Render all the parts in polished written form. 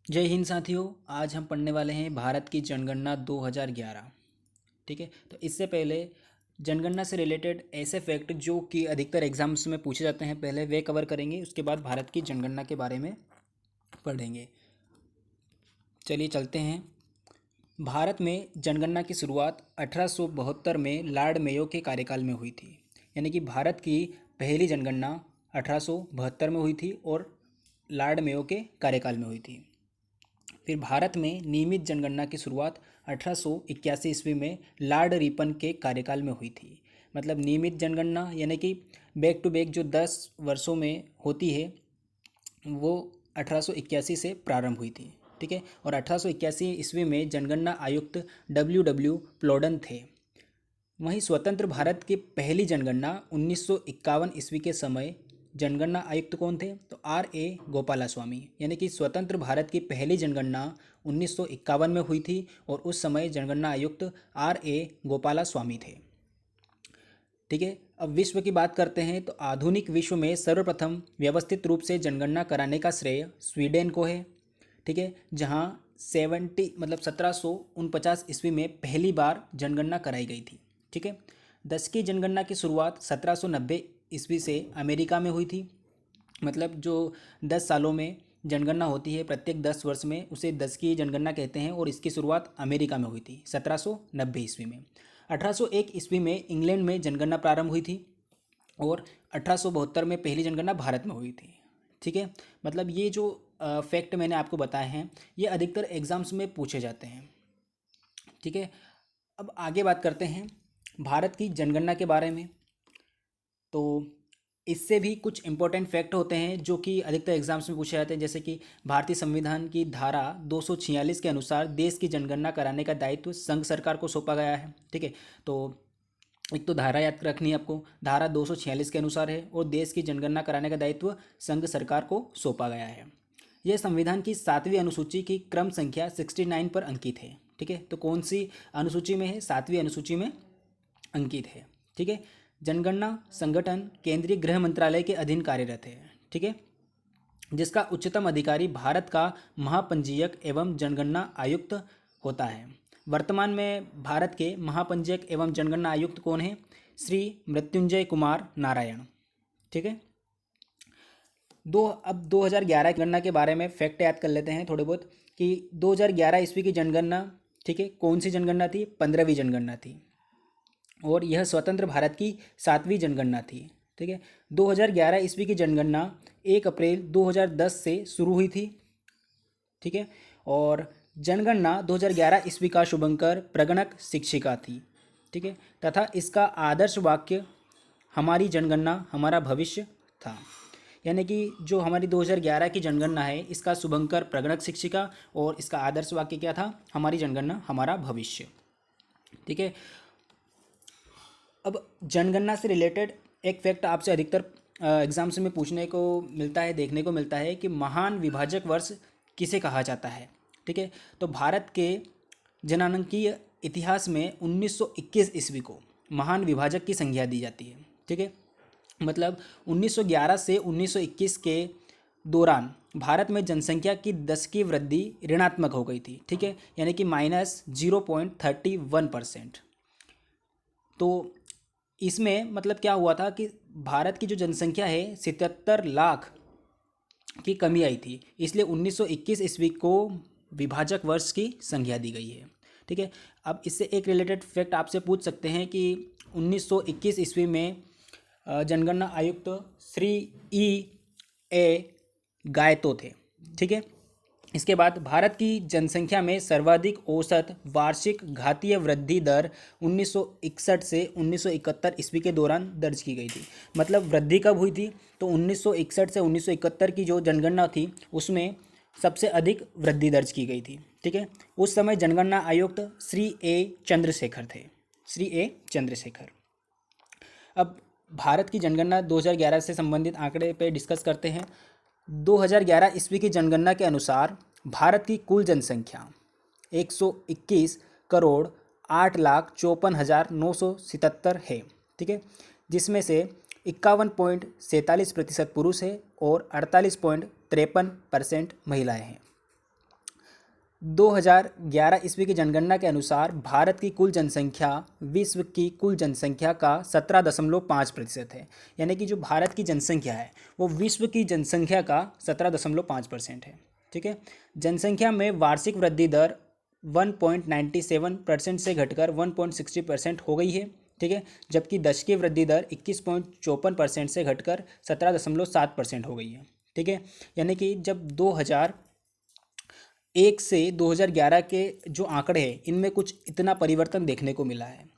जय हिंद साथियों। आज हम पढ़ने वाले हैं भारत की जनगणना 2011। ठीक है, तो इससे पहले जनगणना से रिलेटेड ऐसे फैक्ट जो कि अधिकतर एग्जाम्स में पूछे जाते हैं, पहले वे कवर करेंगे। उसके बाद भारत की जनगणना के बारे में पढ़ेंगे। चलिए चलते हैं। भारत में जनगणना की शुरुआत 1872 में लॉर्ड मेयो के कार्यकाल में हुई थी। यानी कि भारत की पहली जनगणना 1872 में हुई थी और लॉर्ड मेयो के कार्यकाल में हुई थी। फिर भारत में नियमित जनगणना की शुरुआत 1881 ईस्वी में लॉर्ड रिपन के कार्यकाल में हुई थी। मतलब नियमित जनगणना यानी कि बैक टू बैक जो 10 वर्षों में होती है, वो 1881 से प्रारंभ हुई थी। ठीक है, और 1881 ईस्वी में जनगणना आयुक्त डब्ल्यू प्लोडन थे। वहीं स्वतंत्र भारत की पहली जनगणना 1951 ईस्वी के समय जनगणना आयुक्त कौन थे? तो R.A. गोपालास्वामी। यानी कि स्वतंत्र भारत की पहली जनगणना 1951 में हुई थी और उस समय जनगणना आयुक्त R.A. गोपालास्वामी थे। ठीक है, अब विश्व की बात करते हैं तो आधुनिक विश्व में सर्वप्रथम व्यवस्थित रूप से जनगणना कराने का श्रेय स्वीडन को है। ठीक है, जहाँ 1749 ईस्वी में पहली बार जनगणना कराई गई थी। ठीक है, दस की जनगणना की शुरुआत 1790 ईस्वी से अमेरिका में हुई थी। मतलब जो 10 सालों में जनगणना होती है, प्रत्येक 10 वर्ष में, उसे 10 की जनगणना कहते हैं और इसकी शुरुआत अमेरिका में हुई थी 1790 ईस्वी में। 1801 ईस्वी में इंग्लैंड में जनगणना प्रारंभ हुई थी और 1872 में पहली जनगणना भारत में हुई थी। ठीक है, मतलब ये जो फैक्ट मैंने आपको बताए हैं, ये अधिकतर एग्जाम्स में पूछे जाते हैं। ठीक है, अब आगे बात करते हैं भारत की जनगणना के बारे में। तो इससे भी कुछ इंपॉर्टेंट फैक्ट होते हैं जो कि अधिकतर एग्जाम्स में पूछे जाते हैं, जैसे कि भारतीय संविधान की धारा 246 के अनुसार देश की जनगणना कराने का दायित्व संघ सरकार को सौंपा गया है। ठीक है, तो एक तो धारा याद रखनी है आपको, धारा 246 के अनुसार है और देश की जनगणना कराने का दायित्व संघ सरकार को सौंपा गया है। यह संविधान की 7वीं अनुसूची की क्रम संख्या 69 पर अंकित है। ठीक है, तो कौन सी अनुसूची में है? 7वीं अनुसूची में अंकित है। ठीक है, जनगणना संगठन केंद्रीय गृह मंत्रालय के अधीन कार्यरत है। ठीक है, जिसका उच्चतम अधिकारी भारत का महापंजीयक एवं जनगणना आयुक्त होता है। वर्तमान में भारत के महापंजीयक एवं जनगणना आयुक्त कौन है? श्री मृत्युंजय कुमार नारायण। ठीक है, अब 2011 की गणना के बारे में फैक्ट याद कर लेते हैं थोड़े बहुत कि 2011 ईस्वी की जनगणना, ठीक है, कौन सी जनगणना थी? 15वीं जनगणना थी और यह स्वतंत्र भारत की 7वीं जनगणना थी। ठीक है, 2011 ईस्वी की जनगणना 1 अप्रैल 2010 से शुरू हुई थी। ठीक है, और जनगणना 2011 ईस्वी का शुभंकर प्रगणक शिक्षिका थी। ठीक है, तथा इसका आदर्श वाक्य हमारी जनगणना हमारा भविष्य था। यानी कि जो हमारी 2011 की जनगणना है, इसका शुभंकर प्रगणक शिक्षिका और इसका आदर्श वाक्य क्या था? हमारी जनगणना हमारा भविष्य। ठीक है, अब जनगणना से रिलेटेड एक फैक्ट आपसे अधिकतर एग्जाम्स में पूछने को मिलता है, देखने को मिलता है कि महान विभाजक वर्ष किसे कहा जाता है। ठीक है, तो भारत के जनांकीय इतिहास में 1921 ईस्वी को महान विभाजक की संज्ञा दी जाती है। ठीक है, मतलब 1911 से 1921 के दौरान भारत में जनसंख्या की 10 की वृद्धि ऋणात्मक हो गई थी। ठीक है, यानी कि -0.31%। तो इसमें मतलब क्या हुआ था कि भारत की जो जनसंख्या है 77 लाख की कमी आई थी, इसलिए 1921 ईस्वी को विभाजक वर्ष की संज्ञा दी गई है। ठीक है, अब इससे एक रिलेटेड फैक्ट आपसे पूछ सकते हैं कि 1921 ईस्वी में जनगणना आयुक्त श्री E.A. गायतो थे। ठीक है, इसके बाद भारत की जनसंख्या में सर्वाधिक औसत वार्षिक घातीय वृद्धि दर 1961 से 1971 ईस्वी के दौरान दर्ज की गई थी। मतलब वृद्धि कब हुई थी? तो 1961 से 1971 की जो जनगणना थी उसमें सबसे अधिक वृद्धि दर्ज की गई थी। ठीक है, उस समय जनगणना आयुक्त श्री ए चंद्रशेखर थे। श्री ए चंद्रशेखर। अब भारत की जनगणना 2011 से संबंधित आंकड़े पे डिस्कस करते हैं। 2011 ईस्वी की जनगणना के अनुसार भारत की कुल जनसंख्या 121 करोड़ 8,54,977 है। ठीक है, जिसमें से 51.47% पुरुष है और 48.53% महिलाएं हैं। 2011 ईस्वी की जनगणना के अनुसार भारत की कुल जनसंख्या विश्व की कुल जनसंख्या का 17.5% है। यानी कि जो भारत की जनसंख्या है वो विश्व की जनसंख्या का 17.5% है। ठीक है। जनसंख्या में वार्षिक वृद्धि दर 1.97% से घटकर 1.60% हो गई है। ठीक है। जबकि दशकीय वृद्धि दर 21.54% से घटकर 17.7% हो गई है। ठीक है। यानी कि जब 2001 से 2011 के जो आंकड़े हैं इनमें कुछ इतना परिवर्तन देखने को मिला है।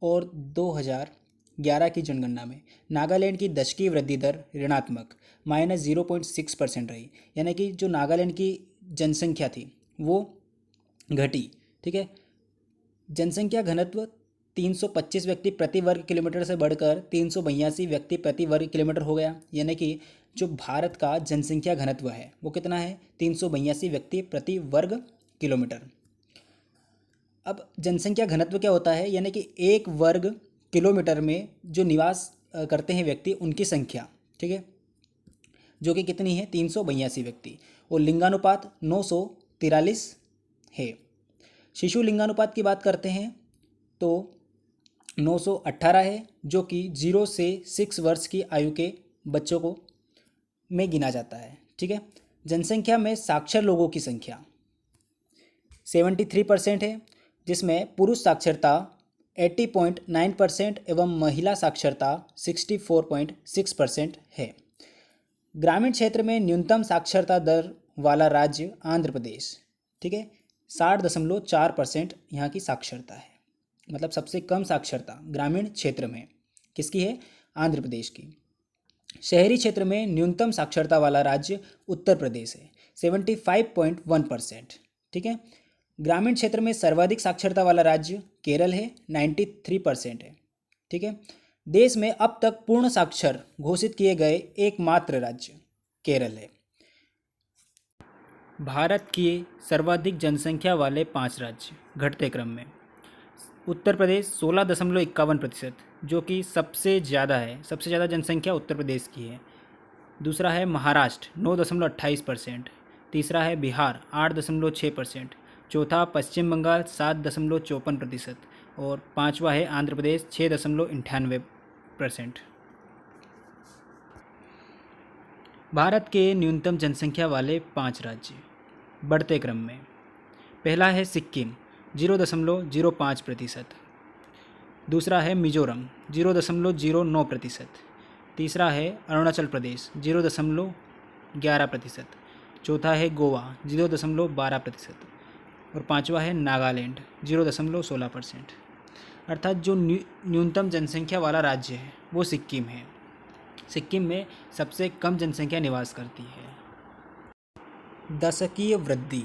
और 2011 की जनगणना में नागालैंड की दशकीय वृद्धि दर ऋणात्मक -0.6% रही। यानी कि जो नागालैंड की जनसंख्या थी वो घटी। ठीक है। जनसंख्या घनत्व 325 व्यक्ति प्रति वर्ग किलोमीटर से बढ़कर 382 व्यक्ति प्रति वर्ग किलोमीटर हो गया। यानी कि जो भारत का जनसंख्या घनत्व है वो कितना है, 382 व्यक्ति प्रति वर्ग किलोमीटर। अब जनसंख्या घनत्व क्या होता है, यानी कि एक वर्ग किलोमीटर में जो निवास करते हैं व्यक्ति उनकी संख्या। ठीक है। जो कि कितनी है, 382 व्यक्ति। और लिंगानुपात 943 है। शिशु लिंगानुपात की बात करते हैं तो 918 है, जो कि 0 से 6 वर्ष की आयु के बच्चों को में गिना जाता है। ठीक है। जनसंख्या में साक्षर लोगों की संख्या 73% है, जिसमें पुरुष साक्षरता 80.9% एवं महिला साक्षरता 64.6% है। ग्रामीण क्षेत्र में न्यूनतम साक्षरता दर वाला राज्य आंध्र प्रदेश। ठीक है। 60.4% यहाँ की साक्षरता है। मतलब सबसे कम साक्षरता ग्रामीण क्षेत्र में किसकी है, आंध्र प्रदेश की। शहरी क्षेत्र में न्यूनतम साक्षरता वाला राज्य उत्तर प्रदेश है, 75.1%। ठीक है। ग्रामीण क्षेत्र में सर्वाधिक साक्षरता वाला राज्य केरल है, 93% है। ठीक है। देश में अब तक पूर्ण साक्षर घोषित किए गए एकमात्र राज्य केरल है। भारत की सर्वाधिक जनसंख्या वाले 5 राज्य घटते क्रम में। उत्तर प्रदेश 16.51%, जो कि सबसे ज़्यादा है। सबसे ज़्यादा जनसंख्या उत्तर प्रदेश की है। दूसरा है महाराष्ट्र 9.28%। तीसरा है बिहार 8.6%। चौथा पश्चिम बंगाल 7.54%। और पांचवा है आंध्र प्रदेश 6.98%। भारत के न्यूनतम जनसंख्या वाले 5 राज्य बढ़ते क्रम में। पहला है सिक्किम 0.05%। दूसरा है मिजोरम 0.09%। तीसरा है अरुणाचल प्रदेश 0.11%। चौथा है गोवा 0.12%। और पांचवा है नागालैंड 0.16%। अर्थात जो न्यूनतम जनसंख्या वाला राज्य है वो सिक्किम है। सिक्किम में सबसे कम जनसंख्या निवास करती है। दशकीय वृद्धि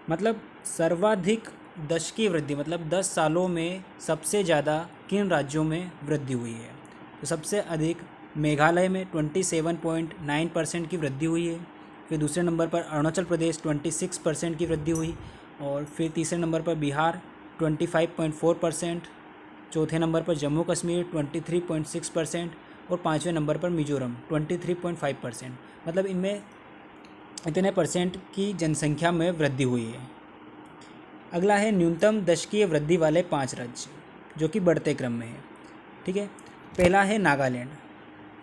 मतलब सर्वाधिक दशकीय वृद्धि मतलब 10 सालों में सबसे ज़्यादा किन राज्यों में वृद्धि हुई है। तो सबसे अधिक मेघालय में 27.9% की वृद्धि हुई है। फिर दूसरे नंबर पर अरुणाचल प्रदेश 26% की वृद्धि हुई। और फिर तीसरे नंबर पर बिहार 25.4%। चौथे नंबर पर जम्मू कश्मीर 23.6%। और पाँचवें नंबर पर मिजोरम 23.5%। मतलब इनमें इतने परसेंट की जनसंख्या में वृद्धि हुई है। अगला है न्यूनतम दशकीय वृद्धि वाले 5 राज्य जो कि बढ़ते क्रम में है। ठीक है। पहला है नागालैंड,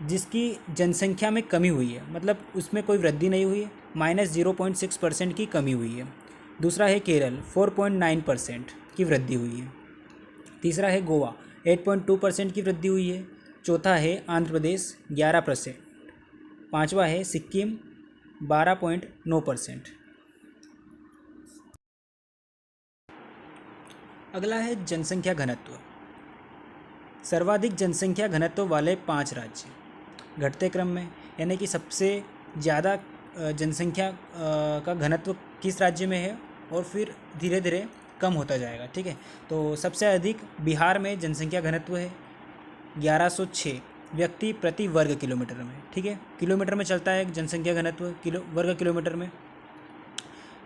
जिसकी जनसंख्या में कमी हुई है, मतलब उसमें कोई वृद्धि नहीं हुई है, -0.6% की कमी हुई है। दूसरा है केरल 4.9% की वृद्धि हुई है। तीसरा है गोवा 8.2% की वृद्धि हुई है। चौथा है आंध्र प्रदेश 11%। पांचवा है सिक्किम 12.9%। अगला है जनसंख्या घनत्व। सर्वाधिक जनसंख्या घनत्व वाले 5 राज्य घटते क्रम में, यानी कि सबसे ज़्यादा जनसंख्या का घनत्व किस राज्य में है और फिर धीरे धीरे कम होता जाएगा। ठीक है। तो सबसे अधिक बिहार में जनसंख्या घनत्व है 1106 व्यक्ति प्रति वर्ग किलोमीटर में। ठीक है। किलोमीटर में चलता है जनसंख्या घनत्व, वर्ग किलोमीटर में।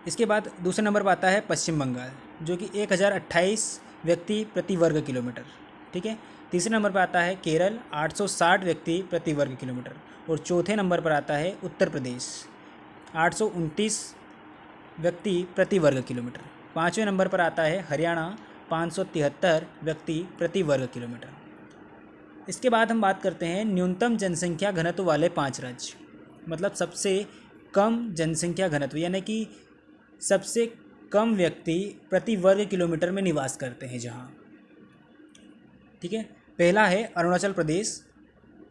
इसके बाद दूसरे नंबर पर आता है पश्चिम बंगाल, जो कि 1028 व्यक्ति प्रति वर्ग किलोमीटर। ठीक है। तीसरे नंबर पर आता है केरल 860 व्यक्ति प्रति वर्ग किलोमीटर। और चौथे नंबर पर आता है उत्तर प्रदेश 829 व्यक्ति प्रति वर्ग किलोमीटर। 5वें नंबर पर आता है हरियाणा 573 व्यक्ति प्रति वर्ग किलोमीटर। इसके बाद हम बात करते हैं न्यूनतम जनसंख्या घनत्व वाले 5 राज्य, मतलब सबसे कम जनसंख्या घनत्व, यानी कि सबसे कम व्यक्ति प्रति वर्ग किलोमीटर में निवास करते हैं जहाँ। ठीक है, पहला है अरुणाचल प्रदेश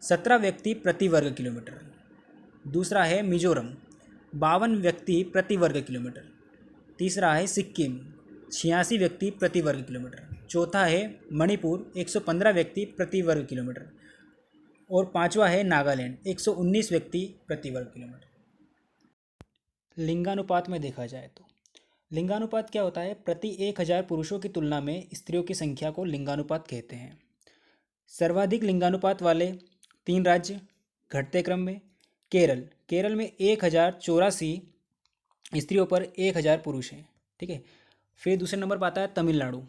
17 व्यक्ति प्रति वर्ग किलोमीटर। दूसरा है मिजोरम 52 व्यक्ति प्रति वर्ग किलोमीटर। तीसरा है सिक्किम 86 व्यक्ति प्रति वर्ग किलोमीटर। चौथा है मणिपुर 115 व्यक्ति प्रति वर्ग किलोमीटर। और पांचवा है नागालैंड 119 व्यक्ति प्रति वर्ग किलोमीटर। लिंगानुपात में देखा जाए तो लिंगानुपात क्या होता है? प्रति 1000 पुरुषों की तुलना में स्त्रियों की संख्या को लिंगानुपात कहते हैं। सर्वाधिक लिंगानुपात वाले 3 राज्य घटते क्रम में केरल में 1084 स्त्रियों पर 1000 पुरुष हैं। ठीक है, फिर दूसरे नंबर पर आता है तमिलनाडु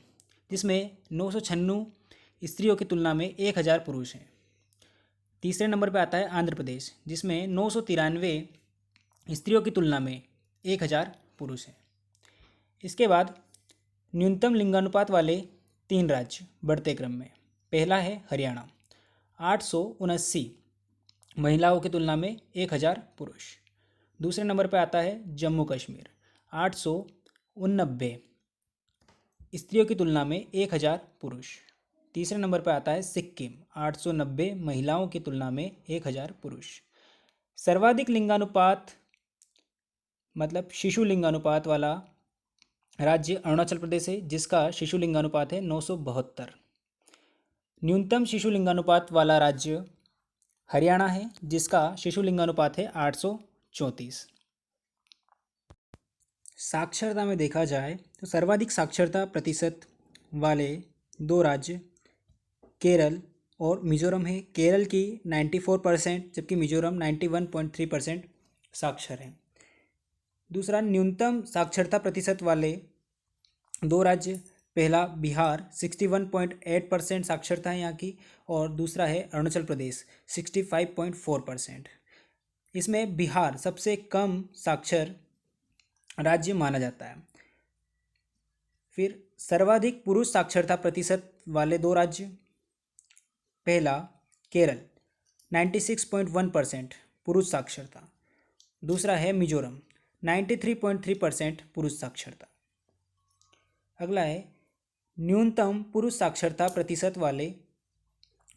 जिसमें 996 स्त्रियों की तुलना में 1000 पुरुष हैं। तीसरे नंबर पर आता है आंध्र प्रदेश जिसमें 993 स्त्रियों की तुलना में 1000 पुरुष हैं। इसके बाद न्यूनतम लिंगानुपात वाले 3 राज्य बढ़ते क्रम में। पहला है हरियाणा 879 महिलाओं की तुलना में 1000 पुरुष। दूसरे नंबर पर आता है जम्मू कश्मीर 889 स्त्रियों की तुलना में 1000 पुरुष। तीसरे नंबर पर आता है सिक्किम 890 महिलाओं की तुलना में 1000 पुरुष। सर्वाधिक लिंगानुपात मतलब शिशु लिंगानुपात वाला राज्य अरुणाचल प्रदेश है जिसका शिशु लिंगानुपात है 972। न्यूनतम शिशु लिंगानुपात वाला राज्य हरियाणा है जिसका शिशु लिंगानुपात है 834। साक्षरता में देखा जाए तो सर्वाधिक साक्षरता प्रतिशत वाले 2 राज्य केरल और मिजोरम है। केरल की 94% जबकि मिजोरम 91.3% साक्षर है। दूसरा न्यूनतम साक्षरता प्रतिशत वाले 2 राज्य, पहला बिहार 61.8% साक्षरता है यहाँ की, और दूसरा है अरुणाचल प्रदेश 65.4%। इसमें बिहार सबसे कम साक्षर राज्य माना जाता है। फिर सर्वाधिक पुरुष साक्षरता प्रतिशत वाले 2 राज्य, पहला केरल 96.1% पुरुष साक्षरता, दूसरा है मिजोरम 93.3% पुरुष साक्षरता। अगला है न्यूनतम पुरुष साक्षरता प्रतिशत वाले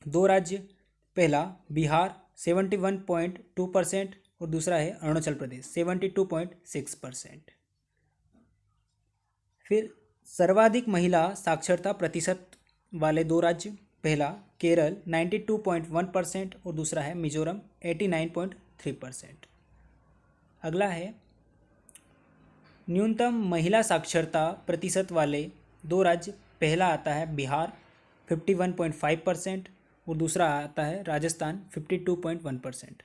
2 राज्य, पहला बिहार 71.2% और दूसरा है अरुणाचल प्रदेश 72.6%। फिर सर्वाधिक महिला साक्षरता प्रतिशत वाले 2 राज्य, पहला केरल 92.1% और दूसरा है मिजोरम 89.3%। अगला है न्यूनतम महिला साक्षरता प्रतिशत वाले 2 राज्य, पहला आता है बिहार 51.5% और दूसरा आता है राजस्थान 52.1%।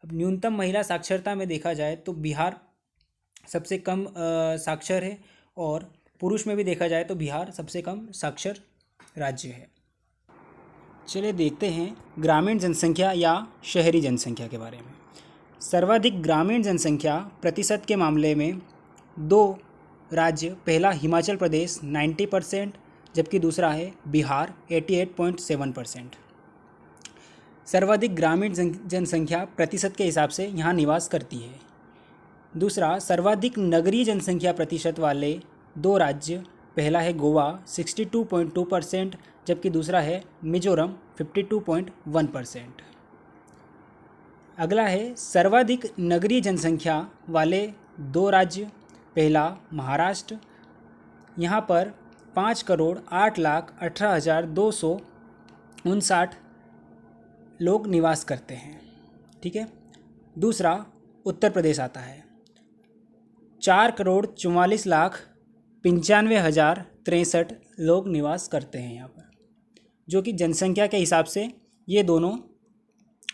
अब न्यूनतम महिला साक्षरता में देखा जाए तो बिहार सबसे कम साक्षर है और पुरुष में भी देखा जाए तो बिहार सबसे कम साक्षर राज्य है। चलिए देखते हैं ग्रामीण जनसंख्या या शहरी जनसंख्या के बारे में। सर्वाधिक ग्रामीण जनसंख्या प्रतिशत के मामले में 2 राज्य, पहला हिमाचल प्रदेश 90% जबकि दूसरा है बिहार 88.7%। सर्वाधिक ग्रामीण जनसंख्या प्रतिशत के हिसाब से यहाँ निवास करती है। दूसरा सर्वाधिक नगरीय जनसंख्या प्रतिशत वाले 2 राज्य, पहला है गोवा 62.2% जबकि दूसरा है मिजोरम 52.1%। अगला है सर्वाधिक नगरीय जनसंख्या वाले 2 राज्य, पहला महाराष्ट्र, यहाँ पर 5,08,18,259 लोग निवास करते हैं। ठीक है, दूसरा उत्तर प्रदेश आता है 4,44,95,063 लोग निवास करते हैं यहाँ पर, जो कि जनसंख्या के हिसाब से ये दोनों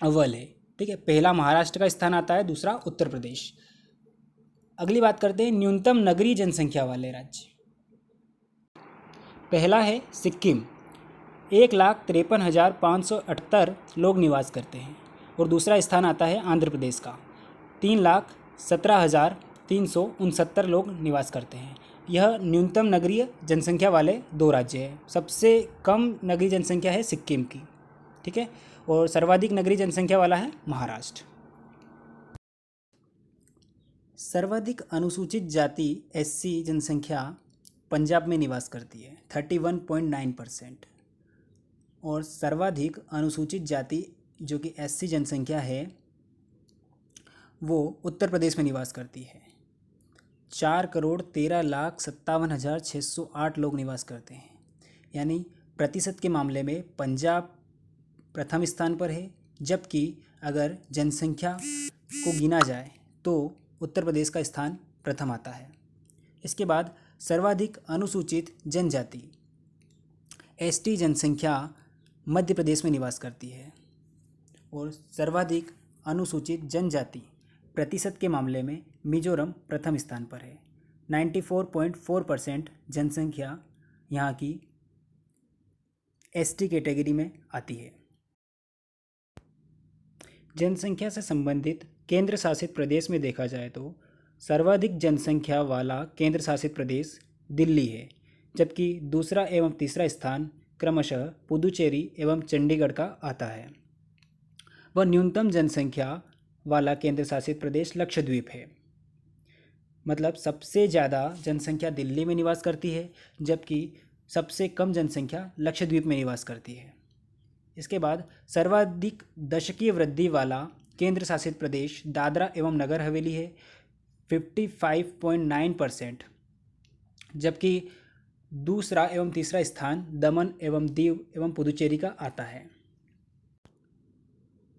अव्वल है। ठीक है, पहला महाराष्ट्र का स्थान आता है, दूसरा उत्तर प्रदेश। अगली बात करते हैं न्यूनतम नगरीय जनसंख्या वाले राज्य। पहला है सिक्किम 1,53,578 लोग निवास करते हैं और दूसरा स्थान आता है आंध्र प्रदेश का 3,17,000 369 लोग निवास करते हैं। यह न्यूनतम नगरीय जनसंख्या वाले 2 राज्य हैं। सबसे कम नगरीय जनसंख्या है सिक्किम की, ठीक है, और सर्वाधिक नगरीय जनसंख्या वाला है महाराष्ट्र। सर्वाधिक अनुसूचित जाति एससी जनसंख्या पंजाब में निवास करती है 31.9%, और सर्वाधिक अनुसूचित जाति जो कि एससी जनसंख्या है वो उत्तर प्रदेश में निवास करती है। 4,13,57,608 लोग निवास करते हैं। यानी प्रतिशत के मामले में पंजाब प्रथम स्थान पर है, जबकि अगर जनसंख्या को गिना जाए तो उत्तर प्रदेश का स्थान प्रथम आता है। इसके बाद सर्वाधिक अनुसूचित जनजाति एसटी जनसंख्या मध्य प्रदेश में निवास करती है, और सर्वाधिक अनुसूचित जनजाति प्रतिशत के मामले में मिजोरम प्रथम स्थान पर है। 94.4% जनसंख्या यहाँ की एसटी कैटेगरी में आती है। जनसंख्या से संबंधित केंद्र शासित प्रदेश में देखा जाए तो सर्वाधिक जनसंख्या वाला केंद्र शासित प्रदेश दिल्ली है, जबकि दूसरा एवं तीसरा स्थान क्रमशः पुदुचेरी एवं चंडीगढ़ का आता है। वह न्यूनतम जनसंख्या वाला केंद्र शासित प्रदेश लक्षद्वीप है। मतलब सबसे ज़्यादा जनसंख्या दिल्ली में निवास करती है, जबकि सबसे कम जनसंख्या लक्षद्वीप में निवास करती है। इसके बाद सर्वाधिक दशकीय वृद्धि वाला केंद्र शासित प्रदेश दादरा एवं नगर हवेली है 55.9%, जबकि दूसरा एवं तीसरा स्थान दमन एवं दीव एवं पुदुचेरी का आता है।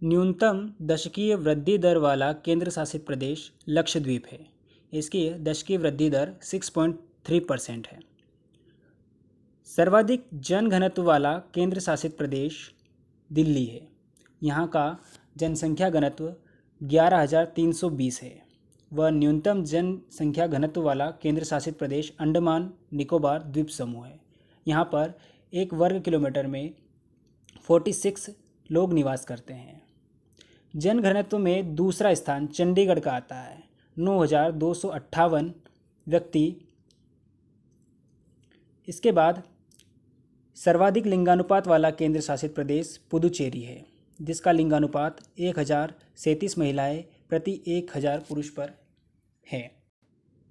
न्यूनतम दशकीय वृद्धि दर वाला केंद्र शासित प्रदेश लक्षद्वीप है। इसकी दशकीय वृद्धि दर 6.3% है। सर्वाधिक जनघनत्व वाला केंद्र शासित प्रदेश दिल्ली है। यहाँ का जनसंख्या घनत्व 11,320 है। वह न्यूनतम जनसंख्या घनत्व वाला केंद्र शासित प्रदेश अंडमान निकोबार द्वीप समूह है। यहाँ पर 1 वर्ग किलोमीटर में 46 लोग निवास करते हैं। जनघनत्व में दूसरा स्थान चंडीगढ़ का आता है 9,258 व्यक्ति। इसके बाद सर्वाधिक लिंगानुपात वाला केंद्र शासित प्रदेश पुदुचेरी है, जिसका लिंगानुपात 1,037 महिलाएं प्रति 1,000 पुरुष पर है।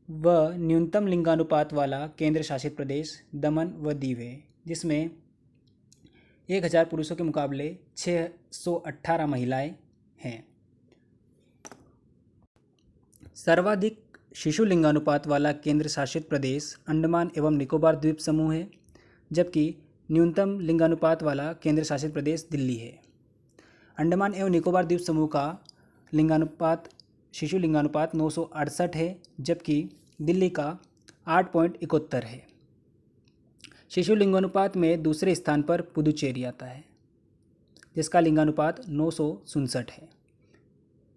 वह न्यूनतम लिंगानुपात वाला केंद्र शासित प्रदेश दमन व दीव है, जिसमें 1,000 पुरुषों के मुकाबले 618 महिलाएं हैं। सर्वाधिक शिशु लिंगानुपात वाला केंद्र शासित प्रदेश अंडमान एवं निकोबार द्वीप समूह है, जबकि न्यूनतम लिंगानुपात वाला केंद्र शासित प्रदेश दिल्ली है। अंडमान एवं निकोबार द्वीप समूह का लिंगानुपात शिशु लिंगानुपात 968 है, जबकि दिल्ली का 8.71 है। शिशु लिंगानुपात में दूसरे स्थान पर पुदुचेरी आता है, जिसका लिंगानुपात 967 है।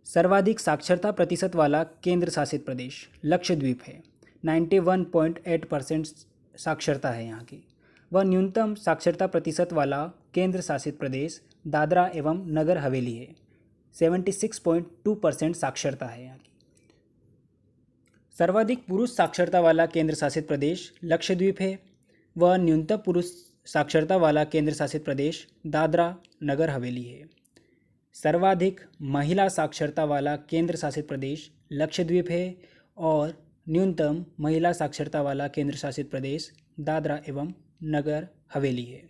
सर्वाधिक साक्षरता प्रतिशत वाला केंद्र शासित प्रदेश लक्षद्वीप है। 91.8% साक्षरता है यहाँ की। वह न्यूनतम साक्षरता प्रतिशत वाला केंद्र शासित प्रदेश दादरा एवं नगर हवेली है। 76.2% साक्षरता है यहाँ की। सर्वाधिक पुरुष साक्षरता वाला केंद्र शासित प्रदेश लक्षद्वीप है। वह न्यूनतम पुरुष साक्षरता वाला केंद्र शासित प्रदेश दादरा नगर हवेली है। सर्वाधिक महिला साक्षरता वाला केंद्र शासित प्रदेश लक्षद्वीप है, और न्यूनतम महिला साक्षरता वाला केंद्र शासित प्रदेश दादरा एवं नगर हवेली है।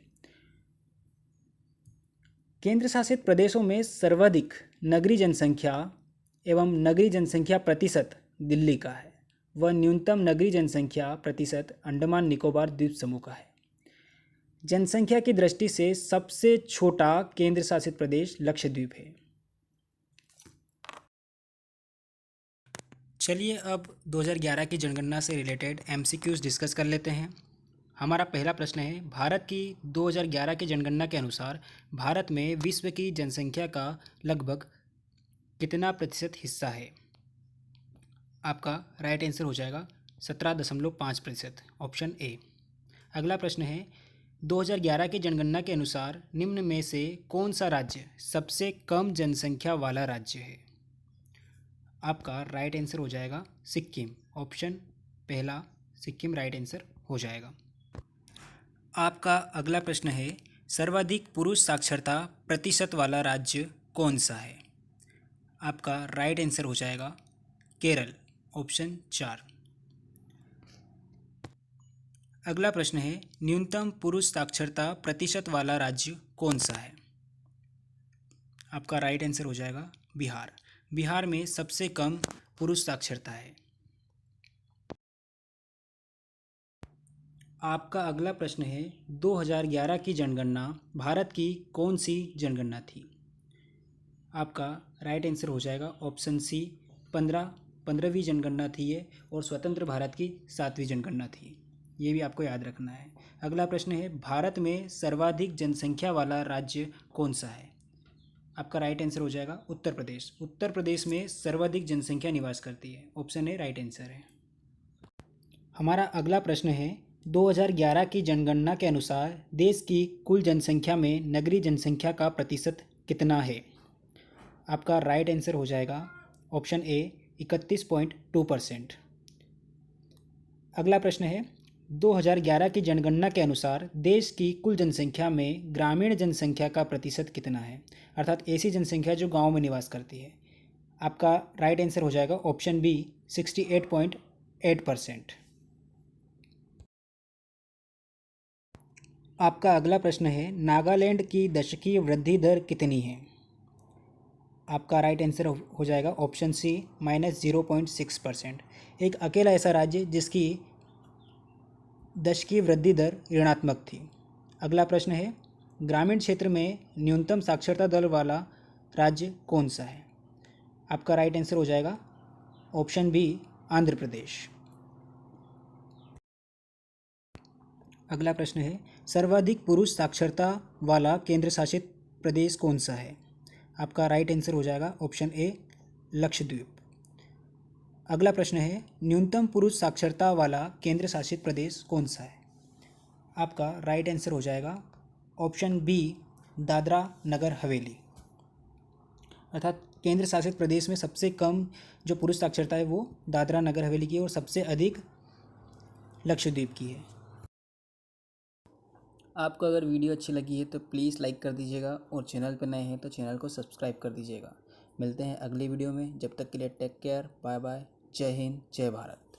केंद्र शासित प्रदेशों में सर्वाधिक नगरीय जनसंख्या एवं नगरीय जनसंख्या प्रतिशत दिल्ली का है। वह न्यूनतम नगरीय जनसंख्या प्रतिशत अंडमान निकोबार द्वीप समूह का है। जनसंख्या की दृष्टि से सबसे छोटा केंद्र शासित प्रदेश लक्षद्वीप है। चलिए अब 2011 की जनगणना से रिलेटेड एमसीक्यूज डिस्कस कर लेते हैं। हमारा पहला प्रश्न है, भारत की 2011 की जनगणना के अनुसार भारत में विश्व की जनसंख्या का लगभग कितना प्रतिशत हिस्सा है? आपका राइट आंसर हो जाएगा 17.5%, ऑप्शन ए। अगला प्रश्न है, 2011 की जनगणना के अनुसार निम्न में से कौन सा राज्य सबसे कम जनसंख्या वाला राज्य है? आपका राइट आंसर हो जाएगा सिक्किम। ऑप्शन पहला सिक्किम राइट आंसर हो जाएगा। आपका अगला प्रश्न है, सर्वाधिक पुरुष साक्षरता प्रतिशत वाला राज्य कौन सा है? आपका राइट आंसर हो जाएगा केरल। ऑप्शन 4। अगला प्रश्न है, न्यूनतम पुरुष साक्षरता प्रतिशत वाला राज्य कौन सा है? आपका राइट आंसर हो जाएगा बिहार। बिहार में सबसे कम पुरुष साक्षरता है। आपका अगला प्रश्न है, 2011 की जनगणना भारत की कौन सी जनगणना थी? आपका राइट आंसर हो जाएगा ऑप्शन सी 15वीं जनगणना थी ये, और स्वतंत्र भारत की 7वीं जनगणना थी। ये भी आपको याद रखना है। अगला प्रश्न है, भारत में सर्वाधिक जनसंख्या वाला राज्य कौन सा है? आपका राइट आंसर हो जाएगा उत्तर प्रदेश। उत्तर प्रदेश में सर्वाधिक जनसंख्या निवास करती है। ऑप्शन ए राइट आंसर है। हमारा अगला प्रश्न है, 2011 की जनगणना के अनुसार देश की कुल जनसंख्या में नगरीय जनसंख्या का प्रतिशत कितना है? आपका राइट आंसर हो जाएगा ऑप्शन ए 31.2%। अगला प्रश्न है, 2011 की जनगणना के अनुसार देश की कुल जनसंख्या में ग्रामीण जनसंख्या का प्रतिशत कितना है? अर्थात ऐसी जनसंख्या जो गांव में निवास करती है। आपका राइट आंसर हो जाएगा ऑप्शन बी 68.8%। आपका अगला प्रश्न है, नागालैंड की दशकीय वृद्धि दर कितनी है? आपका राइट आंसर हो जाएगा ऑप्शन सी -0.6%। एक अकेला ऐसा राज्य जिसकी दशकीय वृद्धि दर ऋणात्मक थी। अगला प्रश्न है, ग्रामीण क्षेत्र में न्यूनतम साक्षरता दर वाला राज्य कौन सा है? आपका राइट आंसर हो जाएगा ऑप्शन बी आंध्र प्रदेश। अगला प्रश्न है, सर्वाधिक पुरुष साक्षरता वाला केंद्र शासित प्रदेश कौन सा है? आपका राइट आंसर हो जाएगा ऑप्शन ए लक्षद्वीप। अगला प्रश्न है, न्यूनतम पुरुष साक्षरता वाला केंद्र शासित प्रदेश कौन सा है? आपका राइट आंसर हो जाएगा ऑप्शन बी दादरा नगर हवेली। अर्थात केंद्र शासित प्रदेश में सबसे कम जो पुरुष साक्षरता है वो दादरा नगर हवेली की है, और सबसे अधिक लक्षद्वीप की है। आपको अगर वीडियो अच्छी लगी है तो प्लीज़ लाइक कर दीजिएगा, और चैनल पर नए हैं तो चैनल को सब्सक्राइब कर दीजिएगा। मिलते हैं अगली वीडियो में, जब तक के लिए टेक केयर, बाय बाय, जय हिंद, जय भारत।